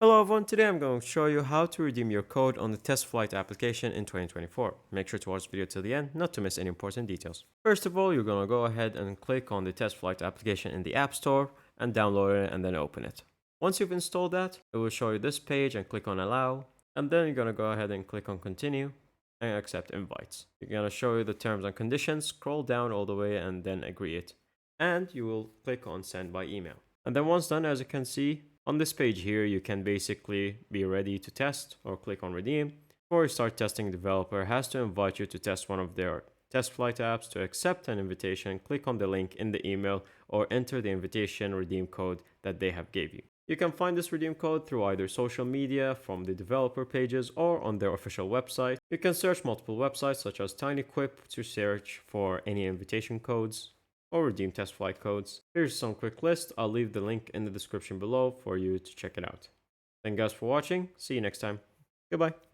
Hello everyone, today I'm going to show you how to redeem your code on the TestFlight application in 2024. Make sure to watch the video till the end, not to miss any important details. First of all, you're going to go ahead and click on the TestFlight application in the App Store and download it and then open it. Once you've installed that, it will show you this page and click on Allow, and then you're going to go ahead and click on Continue and accept invites. You're going to show you the terms and conditions, scroll down all the way and then agree it. And you will click on Send by email. And then once done, as you can see, on this page here, you can basically be ready to test or click on redeem. Before you start testing, the developer has to invite you to test one of their TestFlight apps. To accept an invitation, click on the link in the email or enter the invitation redeem code that they have gave you. You can find this redeem code through either social media, from the developer pages, or on their official website. You can search multiple websites such as TinyQuip to search for any invitation codes or redeem TestFlight codes. Here's some quick list. I'll leave the link in the description below for you to check it out. Thank you guys for watching. See you next time. Goodbye.